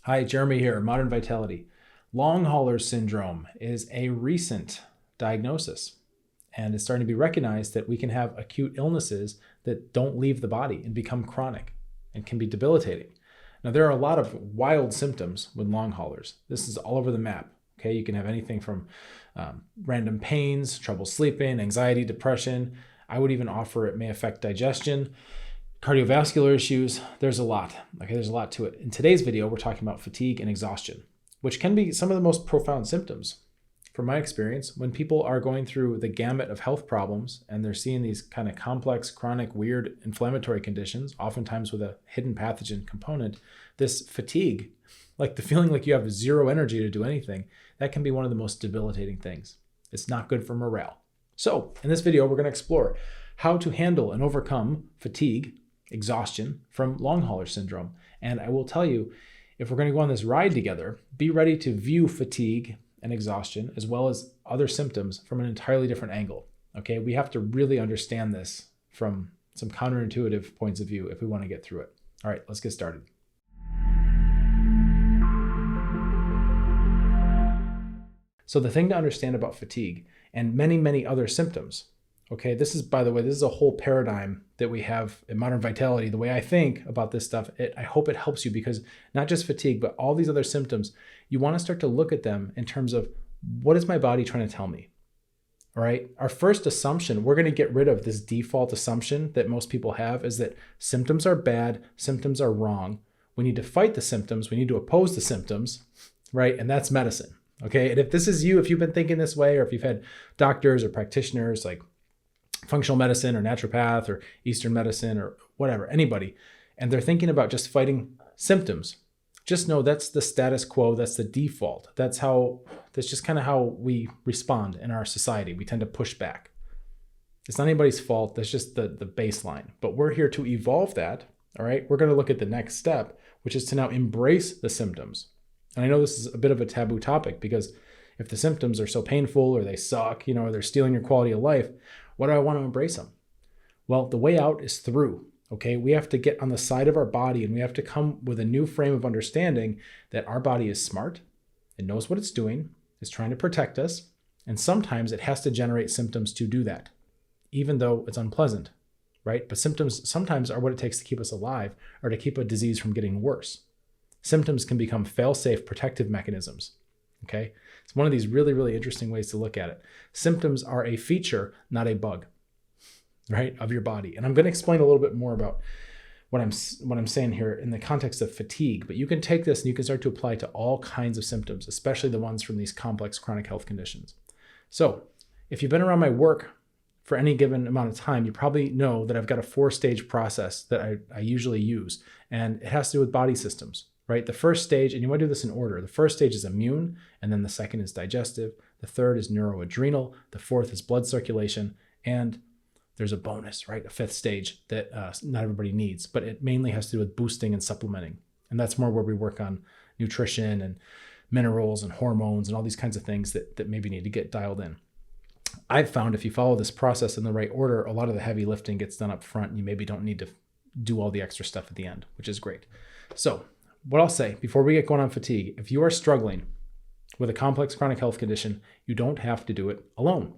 Hi, Jeremy here, Modern Vitality. Long hauler syndrome is a recent diagnosis, and it's starting to be recognized that we can have acute illnesses that don't leave the body and become chronic and can be debilitating. Now, there are a lot of wild symptoms with long haulers. This is all over the map. Okay, you can have anything from random pains, trouble sleeping, anxiety, depression. I would even offer it may affect digestion, cardiovascular issues. There's a lot. Okay, there's a lot to it. In today's video, we're talking about fatigue and exhaustion, which can be some of the most profound symptoms. From my experience, when people are going through the gamut of health problems and they're seeing these kind of complex, chronic, weird inflammatory conditions, oftentimes with a hidden pathogen component, this fatigue, like the feeling like you have zero energy to do anything, that can be one of the most debilitating things. It's not good for morale. So in this video, we're going to explore how to handle and overcome fatigue, exhaustion from long hauler syndrome. And I will tell you, if we're going to go on this ride together, be ready to view fatigue and exhaustion as well as other symptoms from an entirely different angle. Okay, we have to really understand this from some counterintuitive points of view if we want to get through it. All right, let's get started. So the thing to understand about fatigue and many, many other symptoms, okay, this is, by the way, this is a whole paradigm that we have in Modern Vitality. The way I think about this stuff, I hope it helps you, because not just fatigue, but all these other symptoms, you want to start to look at them in terms of, what is my body trying to tell me? All right, our first assumption, we're going to get rid of this default assumption that most people have, is that symptoms are bad, symptoms are wrong. We need to fight the symptoms, we need to oppose the symptoms, right? And that's medicine. Okay, and if this is you, if you've been thinking this way, or if you've had doctors or practitioners like functional medicine or naturopath or Eastern medicine or whatever, anybody, and they're thinking about just fighting symptoms, just know that's the status quo, that's the default. That's just kind of how we respond in our society. We tend to push back. It's not anybody's fault, that's just the baseline. But we're here to evolve that, all right? We're going to look at the next step, which is to now embrace the symptoms. And I know this is a bit of a taboo topic, because if the symptoms are so painful or they suck, or they're stealing your quality of life, why do I want to embrace them? Well, the way out is through, okay? We have to get on the side of our body, and we have to come with a new frame of understanding that our body is smart, it knows what it's doing, it's trying to protect us, and sometimes it has to generate symptoms to do that, even though it's unpleasant, right? But symptoms sometimes are what it takes to keep us alive or to keep a disease from getting worse. Symptoms can become fail-safe protective mechanisms, okay? It's one of these really, really interesting ways to look at it. Symptoms are a feature, not a bug, right, of your body. And I'm going to explain a little bit more about what I'm saying here in the context of fatigue, but you can take this and you can start to apply it to all kinds of symptoms, especially the ones from these complex chronic health conditions. So if you've been around my work for any given amount of time, you probably know that I've got a 4-stage process that I usually use, and it has to do with body systems. Right? The first stage, and you want to do this in order. The first stage is immune, and then the second is digestive. The third is neuroadrenal. The fourth is blood circulation. And there's a bonus, right? A 5th stage that not everybody needs, but it mainly has to do with boosting and supplementing. And that's more where we work on nutrition and minerals and hormones and all these kinds of things that maybe need to get dialed in. I've found if you follow this process in the right order, a lot of the heavy lifting gets done up front, and you maybe don't need to do all the extra stuff at the end, which is great. So what I'll say before we get going on fatigue, if you are struggling with a complex chronic health condition, you don't have to do it alone.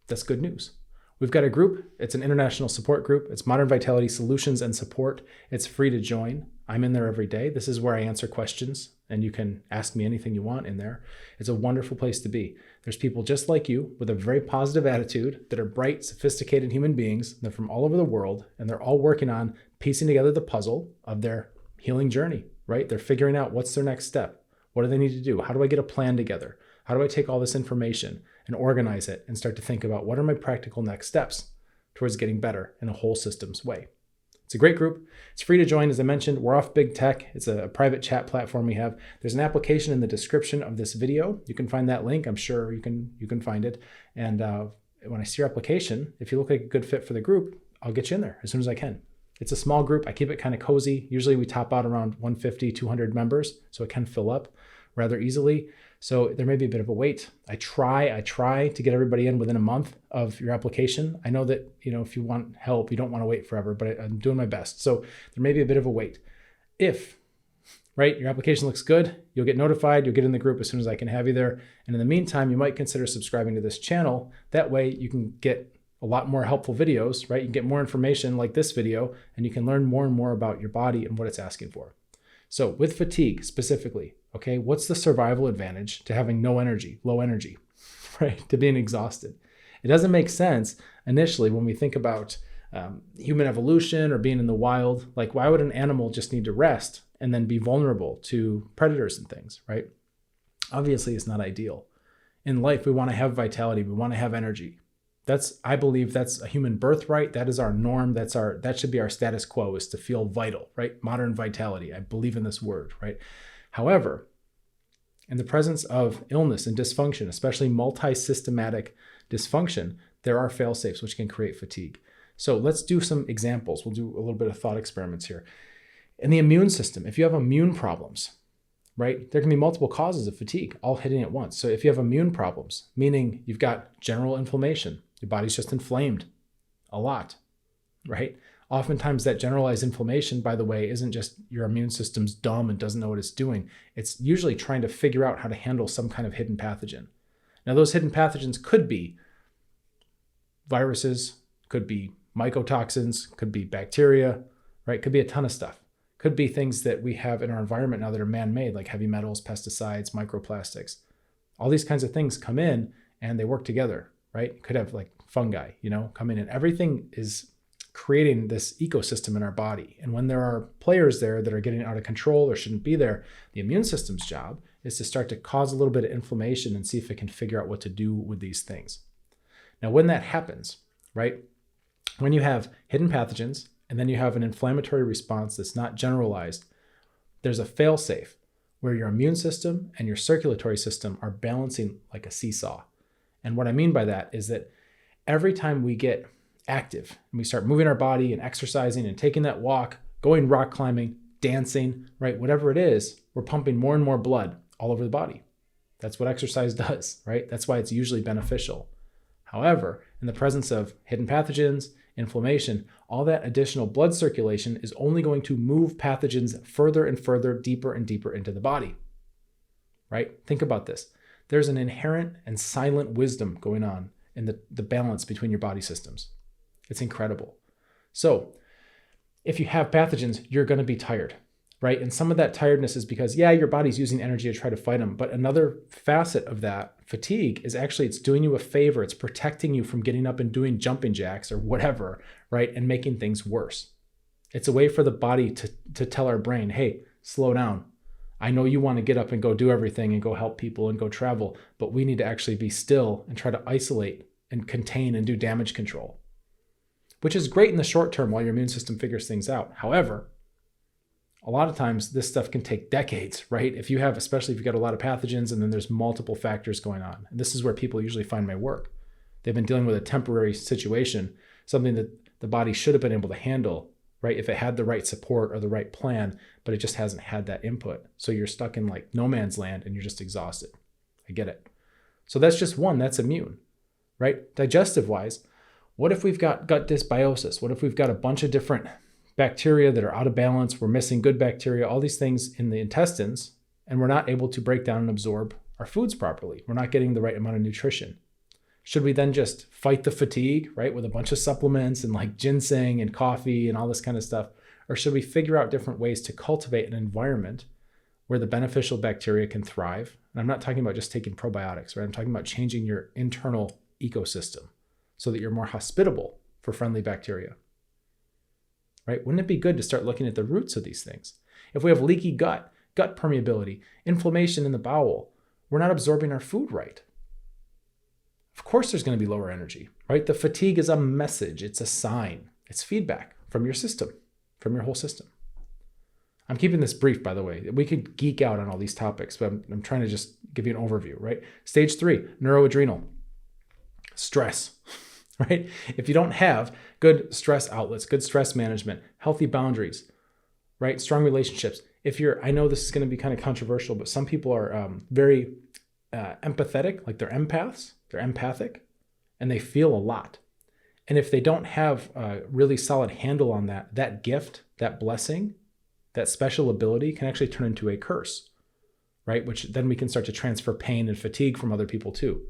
That's good news. We've got a group. It's an international support group. It's Modern Vitality Solutions and Support. It's free to join. I'm in there every day. This is where I answer questions, and you can ask me anything you want in there. It's a wonderful place to be. There's people just like you with a very positive attitude that are bright, sophisticated human beings. They're from all over the world, and they're all working on piecing together the puzzle of their healing journey. Right? They're figuring out what's their next step. What do they need to do? How do I get a plan together? How do I take all this information and organize it and start to think about what are my practical next steps towards getting better in a whole systems way? It's a great group. It's free to join. As I mentioned, we're off Big Tech. It's a private chat platform we have. There's an application in the description of this video. You can find that link. I'm sure you can find it. And when I see your application, if you look like a good fit for the group, I'll get you in there as soon as I can. It's a small group. I keep it kind of cozy. Usually we top out around 150, 200 members, so it can fill up rather easily. So there may be a bit of a wait. I try to get everybody in within a month of your application. I know that, if you want help, you don't want to wait forever, but I'm doing my best. So there may be a bit of a wait. If right? Your application looks good. You'll get notified. You'll get in the group as soon as I can have you there. And in the meantime, you might consider subscribing to this channel. That way you can get a lot more helpful videos, right? You can get more information like this video, and you can learn more and more about your body and what it's asking for. So with fatigue specifically, okay, what's the survival advantage to having no energy, low energy, right? To being exhausted. It doesn't make sense initially when we think about human evolution or being in the wild. Like, why would an animal just need to rest and then be vulnerable to predators and things, right? Obviously, it's not ideal. In life, we want to have vitality. We want to have energy. I believe that's a human birthright. That is our norm. That should be our status quo, is to feel vital, right? Modern vitality. I believe in this word, right? However, in the presence of illness and dysfunction, especially multi-systematic dysfunction, there are fail-safes which can create fatigue. So let's do some examples. We'll do a little bit of thought experiments here. In the immune system, if you have immune problems, right, there can be multiple causes of fatigue all hitting at once. So if you have immune problems, meaning you've got general inflammation, your body's just inflamed a lot, right? Oftentimes that generalized inflammation, by the way, isn't just your immune system's dumb and doesn't know what it's doing. It's usually trying to figure out how to handle some kind of hidden pathogen. Now, those hidden pathogens could be viruses, could be mycotoxins, could be bacteria, right? Could be a ton of stuff. Could be things that we have in our environment now that are man-made, like heavy metals, pesticides, microplastics. All these kinds of things come in and they work together, right? You could have like fungi, come in, and everything is creating this ecosystem in our body. And when there are players there that are getting out of control or shouldn't be there, the immune system's job is to start to cause a little bit of inflammation and see if it can figure out what to do with these things. Now, when that happens, right? When you have hidden pathogens and then you have an inflammatory response that's not generalized, there's a fail-safe where your immune system and your circulatory system are balancing like a seesaw. And what I mean by that is that every time we get active and we start moving our body and exercising and taking that walk, going rock climbing, dancing, right? Whatever it is, we're pumping more and more blood all over the body. That's what exercise does, right? That's why it's usually beneficial. However, in the presence of hidden pathogens, inflammation, all that additional blood circulation is only going to move pathogens further and further, deeper and deeper into the body, right? Think about this. There's an inherent and silent wisdom going on in the balance between your body systems. It's incredible. So if you have pathogens, you're going to be tired, right? And some of that tiredness is because, your body's using energy to try to fight them. But another facet of that fatigue is actually it's doing you a favor. It's protecting you from getting up and doing jumping jacks or whatever, right? And making things worse. It's a way for the body to tell our brain, hey, slow down. I know you want to get up and go do everything and go help people and go travel, but we need to actually be still and try to isolate and contain and do damage control, which is great in the short term while your immune system figures things out. However, a lot of times this stuff can take decades, right? Especially if you've got a lot of pathogens and then there's multiple factors going on. And this is where people usually find my work. They've been dealing with a temporary situation, something that the body should have been able to handle, right? If it had the right support or the right plan, but it just hasn't had that input. So you're stuck in like no man's land and you're just exhausted. I get it. So that's just one, that's immune, right? Digestive wise, what if we've got gut dysbiosis? What if we've got a bunch of different bacteria that are out of balance? We're missing good bacteria, all these things in the intestines, and we're not able to break down and absorb our foods properly. We're not getting the right amount of nutrition. Should we then just fight the fatigue, right, with a bunch of supplements and like ginseng and coffee and all this kind of stuff? Or should we figure out different ways to cultivate an environment where the beneficial bacteria can thrive? And I'm not talking about just taking probiotics, right? I'm talking about changing your internal ecosystem so that you're more hospitable for friendly bacteria, right? Wouldn't it be good to start looking at the roots of these things? If we have leaky gut permeability, inflammation in the bowel, we're not absorbing our food right. Of course there's going to be lower energy, right? The fatigue is a message. It's a sign. It's feedback from your system, from your whole system. I'm keeping this brief, by the way. We could geek out on all these topics, but I'm trying to just give you an overview, right? Stage 3, neuroadrenal. Stress, right? If you don't have good stress outlets, good stress management, healthy boundaries, right? Strong relationships. I know this is going to be kind of controversial, but some people are very empathetic, like they're empaths. They're empathic and they feel a lot. And if they don't have a really solid handle on that gift, that blessing, that special ability can actually turn into a curse, right? Which then we can start to transfer pain and fatigue from other people too.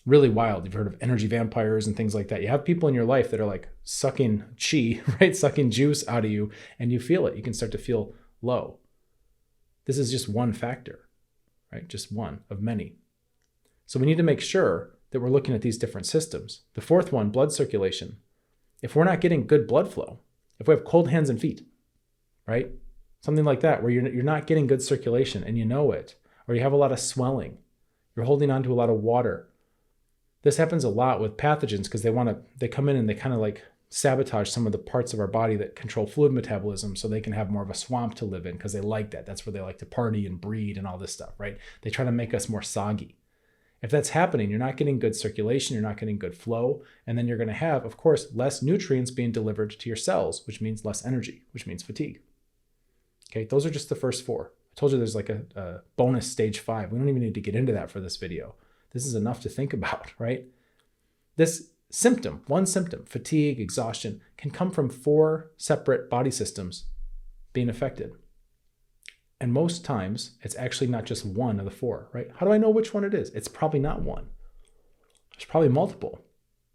Really wild. You've heard of energy vampires and things like that. You have people in your life that are like sucking chi, right? Sucking juice out of you, and you feel it. You can start to feel low. This is just one factor, right? Just one of many. So we need to make sure that we're looking at these different systems. The fourth one, blood circulation. If we're not getting good blood flow, if we have cold hands and feet, right? Something like that, where you're not getting good circulation and you know it, or you have a lot of swelling, you're holding on to a lot of water. This happens a lot with pathogens because they come in and they kind of like sabotage some of the parts of our body that control fluid metabolism so they can have more of a swamp to live in because they like that. That's where they like to party and breed and all this stuff, right? They try to make us more soggy. If that's happening, you're not getting good circulation, you're not getting good flow, and then you're going to have, of course, less nutrients being delivered to your cells, which means less energy, which means fatigue. Okay, those are just the first four. I told you there's like a bonus stage 5. We don't even need to get into that for this video. This is enough to think about, right? This symptom, one symptom, fatigue, exhaustion, can come from 4 separate body systems being affected. And most times, it's actually not just one of the 4, right? How do I know which one it is? It's probably not one. There's probably multiple.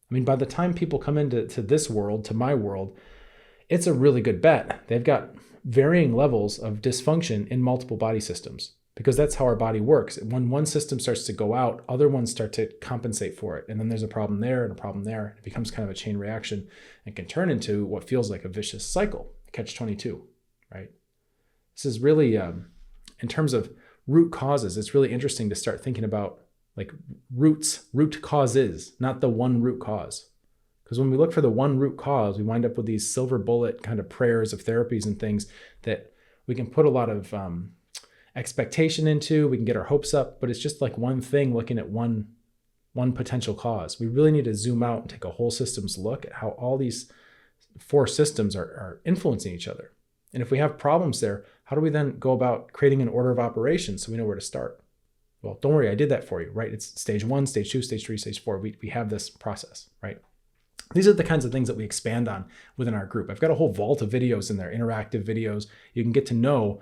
I mean, by the time people come into this world, to my world, it's a really good bet. They've got varying levels of dysfunction in multiple body systems because that's how our body works. When one system starts to go out, other ones start to compensate for it. And then there's a problem there and a problem there. It becomes kind of a chain reaction and can turn into what feels like a vicious cycle, catch-22, right? This is really, in terms of root causes, it's really interesting to start thinking about like root causes, not the one root cause. Because when we look for the one root cause, we wind up with these silver bullet kind of prayers of therapies and things that we can put a lot of expectation into, we can get our hopes up, but it's just like one thing looking at one potential cause. We really need to zoom out and take a whole systems look at how all these 4 systems are influencing each other. And if we have problems there, how do we then go about creating an order of operations so we know where to start? Well, don't worry, I did that for you, right? It's stage 1, stage 2, stage 3, stage 4. We have this process, right? These are the kinds of things that we expand on within our group. I've got a whole vault of videos in there, interactive videos. You can get to know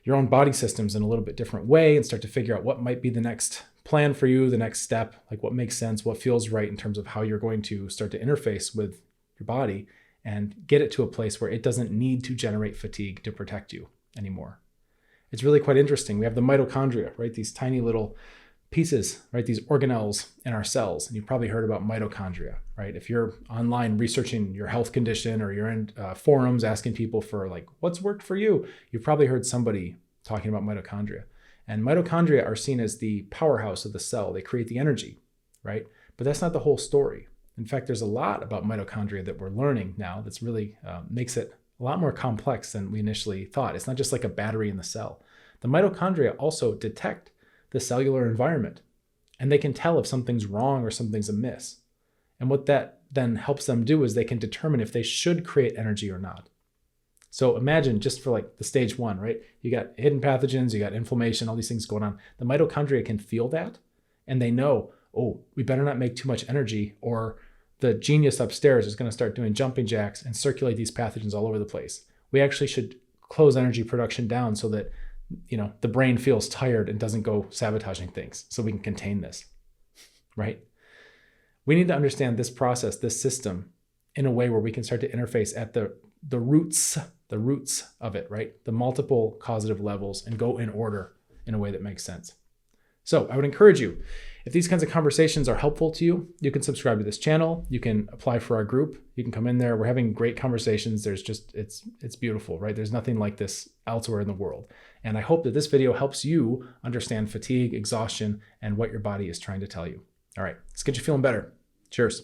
your own body systems in a little bit different way and start to figure out what might be the next plan for you, the next step, like what makes sense, what feels right in terms of how you're going to start to interface with your body and get it to a place where it doesn't need to generate fatigue to protect you anymore. It's really quite interesting. We have the mitochondria, right? These tiny little pieces, right? These organelles in our cells. And you've probably heard about mitochondria, right? If you're online researching your health condition or you're in forums asking people for like, what's worked for you? You've probably heard somebody talking about mitochondria. And mitochondria are seen as the powerhouse of the cell. They create the energy, right? But that's not the whole story. In fact, there's a lot about mitochondria that we're learning now that's really makes it a lot more complex than we initially thought. It's not just like a battery in the cell. The mitochondria also detect the cellular environment, and they can tell if something's wrong or something's amiss. And what that then helps them do is they can determine if they should create energy or not. So imagine just for like the stage 1, right? You got hidden pathogens, you got inflammation, all these things going on. The mitochondria can feel that, and they know, oh, we better not make too much energy or the genius upstairs is going to start doing jumping jacks and circulate these pathogens all over the place. We actually should close energy production down so that, the brain feels tired and doesn't go sabotaging things so we can contain this, right? We need to understand this process, this system in a way where we can start to interface at the roots of it, right? The multiple causative levels and go in order in a way that makes sense. So I would encourage you, if these kinds of conversations are helpful to you, you can subscribe to this channel. You can apply for our group. You can come in there. We're having great conversations. It's beautiful, right? There's nothing like this elsewhere in the world. And I hope that this video helps you understand fatigue, exhaustion, and what your body is trying to tell you. All right, let's get you feeling better. Cheers.